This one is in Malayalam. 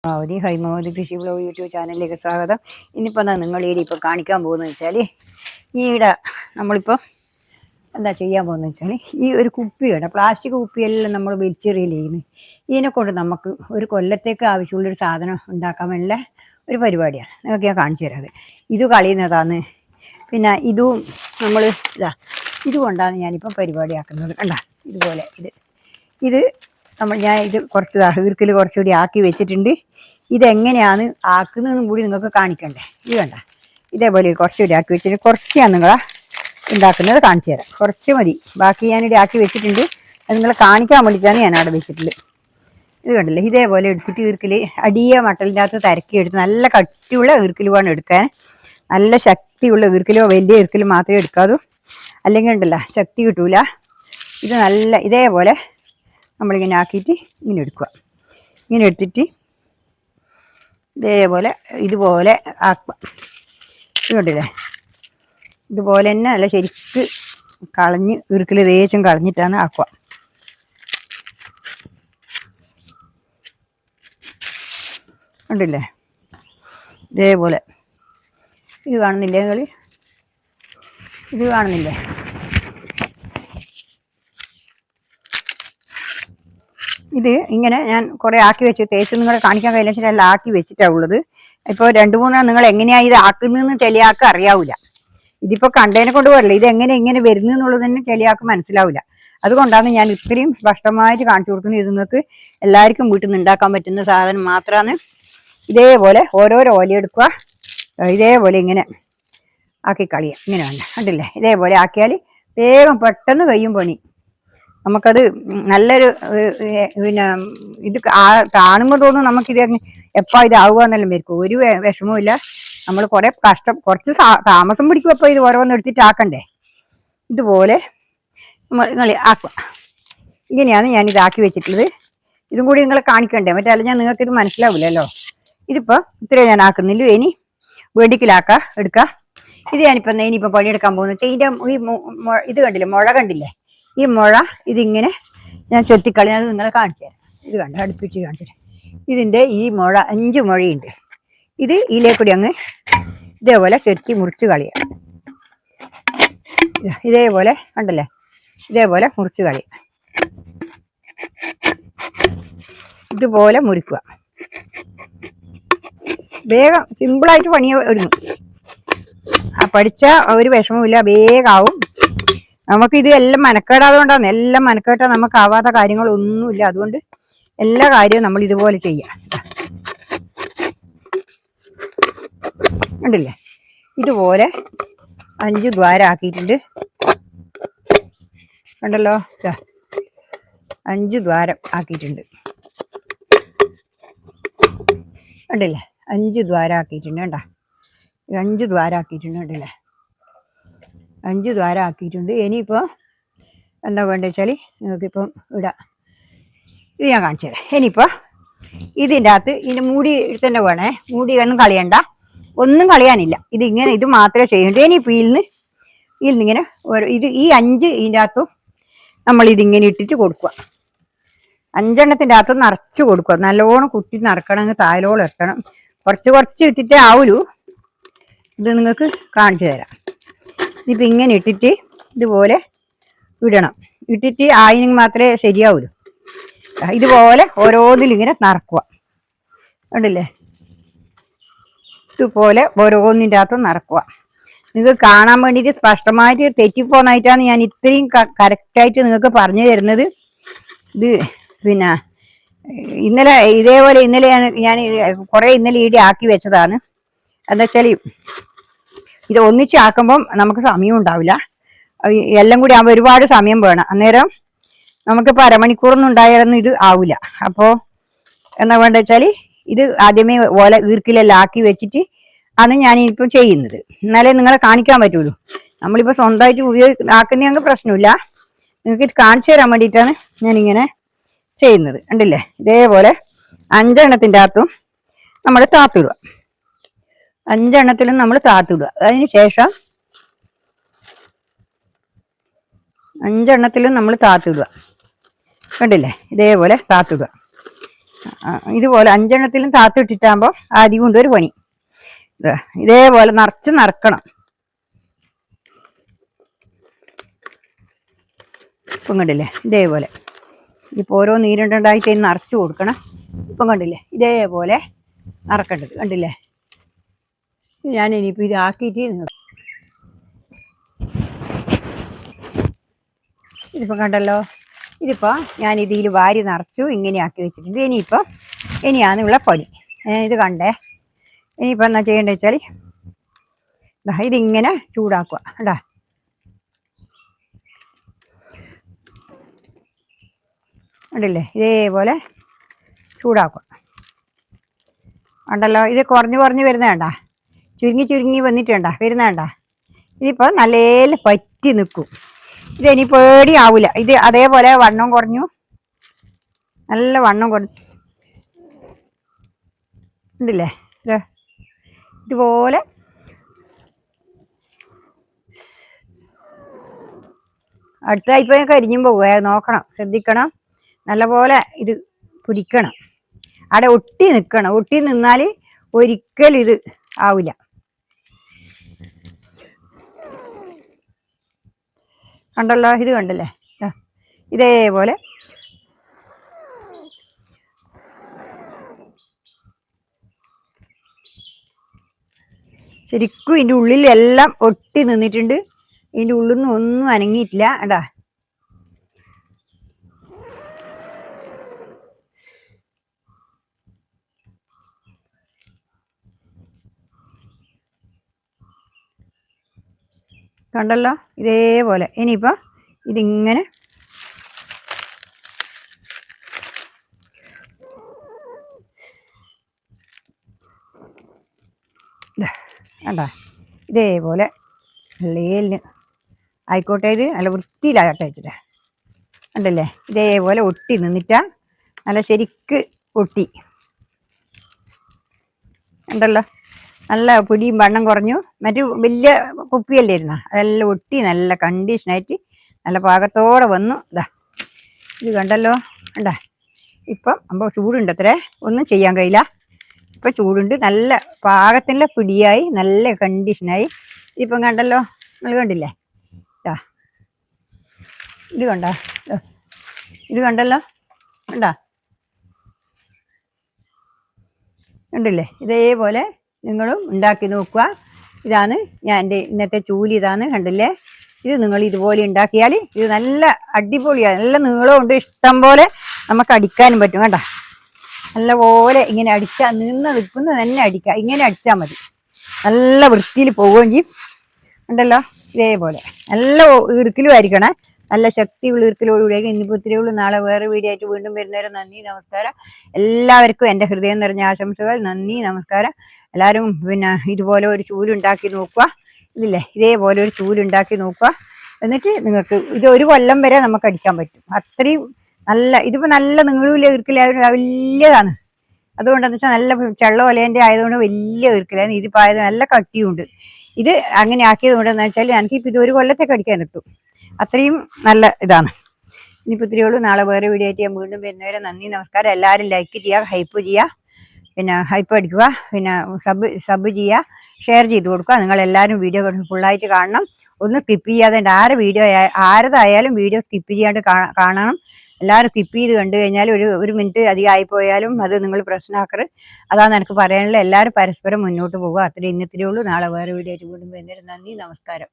ഹൈമാവതി കൃഷി ബ്ലോഗ് യൂട്യൂബ് ചാനലിലേക്ക് സ്വാഗതം. ഇന്നിപ്പോൾ നിങ്ങൾ ഇപ്പോൾ കാണിക്കാൻ പോകുന്നത് വെച്ചാൽ ഈടെ നമ്മളിപ്പോൾ എന്താ ചെയ്യാൻ പോകുന്നത് വെച്ചാൽ ഈ ഒരു കുപ്പിയുടെ പ്ലാസ്റ്റിക് കുപ്പിയെല്ലാം നമ്മൾ വലിച്ചെറിയലിരിക്കുന്നത് ഇതിനെ കൊണ്ട് നമുക്ക് ഒരു കൊല്ലത്തേക്ക് ആവശ്യമുള്ളൊരു സാധനം ഉണ്ടാക്കാനുള്ള ഒരു പരിപാടിയാണ്. നിങ്ങൾക്ക് ഞാൻ കാണിച്ചു തരാം. ഇത് കളയുന്നതാണ്. പിന്നെ ഇതും നമ്മൾ ഇതുകൊണ്ടാണ് ഞാനിപ്പം പരിപാടിയാക്കുന്നത്. കണ്ട ഇതുപോലെ ഇത് ഞാൻ ഇത് കുറച്ച് ഈർക്കിൽ കുറച്ചുകൂടി ആക്കി വെച്ചിട്ടുണ്ട്. ഇതെങ്ങനെയാണ് ആക്കുന്നതെന്നും കൂടി നിങ്ങൾക്ക് കാണിക്കണ്ടേ. ഇത് കണ്ട ഇതേപോലെ കുറച്ചുകൂടി ആക്കി വെച്ചിട്ട് കുറച്ചാണ് നിങ്ങളെ ഉണ്ടാക്കുന്നത് കാണിച്ചു തരാം. കുറച്ച് മതി, ബാക്കി ഞാനിവിടെ ആക്കി വെച്ചിട്ടുണ്ട്. അത് നിങ്ങളെ കാണിക്കാൻ വേണ്ടിയിട്ടാണ് ഞാൻ അവിടെ വെച്ചിട്ടുള്ളത്. ഇത് കണ്ടില്ലേ, ഇതേപോലെ എടുത്തിട്ട് ഈർക്കിൽ അടിയ മട്ടലിൻ്റെ അകത്ത് തിരക്കി എടുത്ത് നല്ല കട്ടിയുള്ള ഈർക്കിൽ വേണം എടുക്കാൻ. നല്ല ശക്തിയുള്ള ഈർക്കിലോ വലിയ ഈർക്കിൽ മാത്രമേ എടുക്കാവൂ, അല്ലെങ്കിൽ ഉണ്ടല്ലോ ശക്തി കിട്ടൂല. ഇത് നല്ല ഇതേപോലെ നമ്മളിങ്ങനെ ആക്കിയിട്ട് ഇങ്ങനെ എടുക്കുക. ഇങ്ങനെ എടുത്തിട്ട് ഇതേപോലെ ഇതുപോലെ ആക്കുക. ഇതുകൊണ്ടില്ലേ, ഇതുപോലെ തന്നെ നല്ല ശരിക്ക് കളഞ്ഞ് ഈർക്കിൽ തേച്ചും കളഞ്ഞിട്ടാണ് ആക്കുക. ഉണ്ടല്ലേ, ഇതേപോലെ ഇത് കാണുന്നില്ലേ നിങ്ങൾ? ഇത് കാണുന്നില്ലേ? ഇത് ഇങ്ങനെ ഞാൻ കുറേ ആക്കി വെച്ച് തേച്ച് നിങ്ങളെ കാണിക്കാൻ കഴിയില്ല വെച്ചാൽ എല്ലാം ആക്കി വെച്ചിട്ടാണ് ഉള്ളത്. ഇപ്പോൾ 2-3 നിങ്ങൾ എങ്ങനെയാണ് ഇത് ആക്കുന്നതെന്ന് ചിലയാൾക്ക് അറിയാവില്ല. ഇതിപ്പോൾ കണ്ടതിനെ കൊണ്ട് പറയില്ല, ഇതെങ്ങനെ ഇങ്ങനെ വരുന്നതെന്നുള്ളത് തന്നെ ചിലയാൾക്ക് മനസ്സിലാവില്ല. അതുകൊണ്ടാണ് ഞാൻ ഇത്രയും സ്പഷ്ടമായിട്ട് കാണിച്ചു കൊടുക്കുന്നത്. ഇത് നിങ്ങൾക്ക് എല്ലാവർക്കും വീട്ടിൽ നിന്ന് ഉണ്ടാക്കാൻ പറ്റുന്ന സാധനം മാത്രമാണ്. ഇതേപോലെ ഓരോരോ ഓല എടുക്കുക, ഇതേപോലെ ഇങ്ങനെ ആക്കി കളിയുക. ഇങ്ങനെ വേണ്ട, കണ്ടില്ലേ? ഇതേപോലെ ആക്കിയാൽ വേഗം പെട്ടെന്ന് കഴിയും പണി. നമുക്കത് നല്ലൊരു പിന്നെ ഇത് കാണുമ്പോൾ തോന്നും നമുക്കിത് എപ്പോൾ ഇതാവുക എന്നെല്ലാം വരും. ഒരു വിഷമവും ഇല്ല. നമ്മൾ കുറച്ച് താമസം പിടിക്കും. അപ്പോൾ ഇത് ഓരോന്ന് എടുത്തിട്ട് ആക്കണ്ടേ. ഇതുപോലെ നിങ്ങൾ ആക്കുക. ഇങ്ങനെയാണ് ഞാനിതാക്കി വെച്ചിട്ടുള്ളത്. ഇതും കൂടി നിങ്ങളെ കാണിക്കണ്ടേ, മറ്റേ അല്ലെങ്കിൽ നിങ്ങൾക്കിത് മനസ്സിലാവില്ലല്ലോ. ഇതിപ്പോൾ ഇത്രയും ഞാൻ ആക്കുന്നില്ല. ഇനി വെടിക്കിലാക്കുക എടുക്കുക. ഇത് ഞാനിപ്പോൾ ഇനിയിപ്പോൾ പണിയെടുക്കാൻ പോകുന്നത് വെച്ചാൽ ഇതിൻ്റെ ഈ ഇത് കണ്ടില്ലേ, മുള കണ്ടില്ലേ? ഈ മുള ഇതിങ്ങനെ ഞാൻ ചെത്തിക്കളി അത് നിങ്ങളെ കാണിച്ചു തരാം. ഇത് കണ്ട് അടുപ്പിച്ച് കാണിച്ചു തരാം. ഇതിൻ്റെ ഈ മുള 5 മുഴയുണ്ട്. ഇത് ഇതിലേക്കൂടി അങ്ങ് ഇതേപോലെ ചെത്തി മുറിച്ച് കളയുക. ഇതേപോലെ കണ്ടല്ലേ, ഇതേപോലെ മുറിച്ച് കളയുക. ഇതുപോലെ മുറിക്കുക. വേഗം സിമ്പിളായിട്ട് പണി ഒരുങ്ങും. പഠിച്ച ഒരു വിഷമവുമില്ല, വേഗമാവും. നമുക്കിത് എല്ലാം മനക്കേടാതെ കൊണ്ടാണ്. എല്ലാം മനക്കേട്ടാൽ നമുക്കാവാത്ത കാര്യങ്ങളൊന്നുമില്ല. അതുകൊണ്ട് എല്ലാ കാര്യവും നമ്മൾ ഇതുപോലെ ചെയ്യാം. ഉണ്ടല്ലേ, ഇതുപോലെ 5 ദ്വാരം ആക്കിയിട്ടുണ്ട്. കണ്ടല്ലോ, 5 ദ്വാരം ആക്കിയിട്ടുണ്ട്. കണ്ടില്ലേ, 5 ദ്വാരം ആക്കിയിട്ടുണ്ട്. കണ്ട 5 ദ്വാരം ആക്കിയിട്ടുണ്ട്. കണ്ടില്ലേ, 5 ദ്വാരം ആക്കിയിട്ടുണ്ട്. ഇനിയിപ്പോൾ എന്താ വേണ്ടത് വെച്ചാൽ നിങ്ങൾക്കിപ്പം ഇടാം. ഇത് ഞാൻ കാണിച്ചു തരാം. ഇനിയിപ്പോൾ ഇതിൻ്റെ അകത്ത് ഇതിൻ്റെ മൂടി തന്നെ വേണേ. മൂടി ഒന്നും കളയണ്ട, ഒന്നും കളയാനില്ല. ഇതിങ്ങനെ ഇത് മാത്രമേ ചെയ്യണ്ടേ. ഇനിയിപ്പോൾ ഇതിലിങ്ങനെ ഈ 5 ഇതിൻ്റെ അകത്തും നമ്മളിതിങ്ങനെ ഇട്ടിട്ട് കൊടുക്കുക. 5 എണ്ണത്തിൻ്റെ അകത്ത് നിറച്ച് കൊടുക്കുക. നല്ലോണം കുത്തി നിറക്കണമെങ്കിൽ താലോളം എത്തണം. കുറച്ച് ഇട്ടിട്ടേ ആവുള്ളൂ. ഇത് നിങ്ങൾക്ക് കാണിച്ചു തരാം. ഇതിപ്പോൾ ഇങ്ങനെ ഇട്ടിട്ട് ഇതുപോലെ ഇടണം. ഇട്ടിട്ട് ആയിനെങ്കിൽ മാത്രമേ ശരിയാവുള്ളൂ. ഇതുപോലെ ഓരോന്നിലിങ്ങനെ നിറക്കുക. കണ്ടില്ലേ, ഇതുപോലെ ഓരോന്നിൻ്റെ അകത്തും നിറക്കുക. നിങ്ങൾക്ക് കാണാൻ വേണ്ടിയിട്ട് സ്പഷ്ടമായിട്ട് തെറ്റിപ്പോന്നായിട്ടാണ് ഞാൻ ഇത്രയും കറക്റ്റായിട്ട് നിങ്ങൾക്ക് പറഞ്ഞു തരുന്നത്. ഇത് പിന്നെ ഇന്നലെ ഞാൻ കുറേ ഇന്നലെ ഈടെ ആക്കി വെച്ചതാണ്. എന്താ വെച്ചാൽ ഇത് ഒന്നിച്ച് ആക്കുമ്പം നമുക്ക് സമയം ഉണ്ടാവില്ല. എല്ലാം കൂടി ആകുമ്പോൾ ഒരുപാട് സമയം വേണം. അന്നേരം നമുക്കിപ്പോൾ അരമണിക്കൂറൊന്നും ഉണ്ടായാലൊന്നും ഇത് ആവില്ല. അപ്പോൾ എന്നാ വേണ്ട വെച്ചാൽ ഇത് ആദ്യമേ ഈർക്കിലെല്ലാം ആക്കി വെച്ചിട്ട് ആണ് ഞാനിപ്പോൾ ചെയ്യുന്നത്. എന്നാലേ നിങ്ങളെ കാണിക്കാൻ പറ്റുള്ളൂ. നമ്മളിപ്പോൾ സ്വന്തമായിട്ട് ആക്കുന്നതെങ്കിൽ പ്രശ്നമില്ല. നിങ്ങൾക്ക് ഇത് കാണിച്ചു തരാൻ വേണ്ടിയിട്ടാണ് ഞാനിങ്ങനെ ചെയ്യുന്നത്. കണ്ടില്ലേ, ഇതേപോലെ 5 എണ്ണത്തിൻ്റെ അകത്തും നമ്മൾ താത്തിടുക. 5 എണ്ണത്തിലും നമ്മൾ താത്തിടുക. അതിന് ശേഷം 5 എണ്ണത്തിലും നമ്മൾ താത്തിടുക. കണ്ടില്ലേ, ഇതേപോലെ താത്തിടുക. ഇതുപോലെ 5 താത്തിട്ടിട്ടാകുമ്പോൾ ആദ്യം കൊണ്ട് ഒരു പണി ഇതേപോലെ നിറച്ച് നിറക്കണം. ഇപ്പം കണ്ടില്ലേ ഇതേപോലെ ഇപ്പോൾ ഓരോ നീരുണ്ടായിട്ട് നിറച്ച് കൊടുക്കണം. ഇപ്പം കണ്ടില്ലേ ഇതേപോലെ നിറക്കേണ്ടത് കണ്ടില്ലേ. ഞാൻ ഇനിയിപ്പോൾ ഇതാക്കിയിട്ട് ഇതിപ്പോൾ കണ്ടല്ലോ. ഇതിപ്പോൾ ഞാൻ ഇതിൽ വാരി നിറച്ചു ഇങ്ങനെ ആക്കി വെച്ചിട്ടുണ്ട്. ഇനിയാണെന്നുള്ള പണി. ഇത് കണ്ടേ. ഇനിയിപ്പോൾ എന്നാ ചെയ്യേണ്ടത് വെച്ചാൽ ഇതിങ്ങനെ ചൂടാക്കുക. കണ്ടാ കണ്ടില്ലേ ഇതേപോലെ ചൂടാക്കുക. ഉണ്ടല്ലോ ഇത് കുറഞ്ഞ് വരുന്ന വേണ്ട, ചുരുങ്ങി വന്നിട്ടുണ്ട വരുന്ന വേണ്ട. ഇതിപ്പോൾ നല്ല പറ്റി നിൽക്കും. ഇതിനി പേടിയാവില്ല. ഇത് അതേപോലെ വണ്ണം കുറഞ്ഞു, നല്ല വണ്ണം കുറഞ്ഞു ഉണ്ടല്ലേ. ഇതുപോലെ അടുത്തായിപ്പോൾ കരിഞ്ഞും പോവുക. നോക്കണം, ശ്രദ്ധിക്കണം, നല്ലപോലെ ഇത് പിടിക്കണം. അവിടെ ഒട്ടി നിൽക്കണം. ഒട്ടി നിന്നാൽ ഒരിക്കലും ഇത് ആവില്ല. കണ്ടല്ലോ ഇത് കണ്ടല്ലേ. ഇതേപോലെ ശരിക്കും ഇതിൻ്റെ ഉള്ളിൽ എല്ലാം ഒട്ടി നിന്നിട്ടുണ്ട്. ഇതിൻ്റെ ഉള്ളിൽ നിന്ന് ഒന്നും അനങ്ങിയിട്ടില്ല. കേട്ടാ കണ്ടല്ലോ ഇതേപോലെ. ഇനിയിപ്പോൾ ഇതിങ്ങനെ കണ്ടാ ഇതേപോലെ വെള്ളേലിന് ആയിക്കോട്ടെ. ഇത് നല്ല വൃത്തിയിലാകട്ടെ വെച്ചിട്ട് കണ്ടല്ലേ. ഇതേപോലെ ഒട്ടി നിന്നിട്ടാ നല്ല ശരിക്ക് ഒട്ടി ഉണ്ടല്ലോ. നല്ല പൊടിയും വണ്ണം കുറഞ്ഞു. മറ്റു വലിയ കുപ്പിയല്ലായിരുന്ന അതെല്ലാം ഒട്ടി നല്ല കണ്ടീഷനായിട്ട് നല്ല പാകത്തോടെ വന്നു. ഇത് കണ്ടല്ലോ. കണ്ടാ ഇപ്പം അപ്പോൾ ചൂടുണ്ട്. അത്രേ ഒന്നും ചെയ്യാൻ കഴിയില്ല. ഇപ്പം ചൂടുണ്ട്. നല്ല പാകത്തിനുള്ള പിടിയായി, നല്ല കണ്ടീഷനായി. ഇപ്പം കണ്ടല്ലോ, നിങ്ങൾ കണ്ടില്ലേ. ഇത് കണ്ടോ, ഇത് കണ്ടല്ലോ. കണ്ടാ കണ്ടില്ലേ. ഇതേപോലെ നിങ്ങളും ഉണ്ടാക്കി നോക്കുക. ഇതാണ് ഞാൻ എൻ്റെ ഇന്നത്തെ ചൂല്. ഇതാണ് കണ്ടില്ലേ. ഇത് നിങ്ങൾ ഇതുപോലെ ഉണ്ടാക്കിയാൽ ഇത് നല്ല അടിപൊളിയാണ്. നല്ല നീളമുണ്ട്, ഇഷ്ടം പോലെ നമുക്ക് അടിക്കാനും പറ്റും. കണ്ട നല്ല പോലെ ഇങ്ങനെ അടിച്ചാൽ നിൽക്കുന്നത് തന്നെ അടിക്കുക. ഇങ്ങനെ അടിച്ചാൽ മതി. നല്ല വൃത്തിയിൽ പോവുകയും ചെയ്യും. ഉണ്ടല്ലോ ഇതേപോലെ നല്ല ഈർക്കിലും ആയിരിക്കണേ. നല്ല ശക്തിയുള്ള ഈർക്കിലോടുകൂടിയായിരിക്കും. ഇന്നിപ്പോൾ ഇത്തിരി ഉള്ളൂ. നാളെ വേറെ വീഡിയോ ആയിട്ട് വീണ്ടും വരുന്നവരെ നന്ദി, നമസ്കാരം. എല്ലാവർക്കും എൻ്റെ ഹൃദയം നിറഞ്ഞ ആശംസകൾ. നന്ദി, നമസ്കാരം. എല്ലാവരും പിന്നെ ഇതുപോലെ ഒരു ചൂലുണ്ടാക്കി നോക്കുക. ഇതില്ലേ ഇതേപോലെ ഒരു ചൂലുണ്ടാക്കി നോക്കുക. എന്നിട്ട് നിങ്ങൾക്ക് ഇത് 1 കൊല്ലം വരെ നമുക്ക് അടിക്കാൻ പറ്റും. അത്രയും നല്ല ഇതിപ്പോൾ നല്ല നീളൂല ഈർക്കിലായാലും വലിയതാണ്. അതുകൊണ്ടെന്ന് വെച്ചാൽ നല്ല ചള്ള ഒലേൻ്റെ ആയതുകൊണ്ട് വലിയ ഈർക്കിലാണ്. ഇതിപ്പോൾ ആയത് നല്ല കട്ടിയുണ്ട്. ഇത് അങ്ങനെ ആക്കിയത് കൊണ്ടെന്ന് വെച്ചാൽ എനിക്കിപ്പോൾ ഇത് 1 കൊല്ലത്തേക്ക് അടിക്കാൻ കിട്ടും. അത്രയും നല്ല ഇതാണ്. ഇനിയിപ്പോൾ ഇത്തിരി ഉള്ളൂ. നാളെ വേറെ വീഡിയോ ആയിട്ട് ഞാൻ വീണ്ടും വരുന്നവരെ നന്ദി, നമസ്കാരം. എല്ലാവരും ലൈക്ക് ചെയ്യുക, ഹൈപ്പ് ചെയ്യുക, പിന്നെ ഹൈപ്പ് അടിക്കുക, പിന്നെ സബ് ചെയ്യുക, ഷെയർ ചെയ്ത് കൊടുക്കുക. നിങ്ങളെല്ലാവരും വീഡിയോ ഫുള്ളായിട്ട് കാണണം. ഒന്ന് സ്കിപ്പ് ചെയ്യാതെ. ആരതായാലും വീഡിയോ സ്കിപ്പ് ചെയ്യാണ്ട് കാണണം. എല്ലാവരും സ്കിപ്പ് ചെയ്ത് കണ്ടു കഴിഞ്ഞാൽ ഒരു മിനിറ്റ് അധികം ആയിപ്പോയാലും അത് നിങ്ങൾ പ്രശ്നമാക്കരുത്. അതാണ് എനിക്ക് പറയാനുള്ളത്. എല്ലാവരും പരസ്പരം മുന്നോട്ട് പോകുക. അത്രയും ഇന്നത്തിരേ ഉള്ളൂ. നാളെ വേറെ വീഡിയോ ആയിട്ട് വീണ്ടും വരുന്നവരെ നന്ദി, നമസ്കാരം.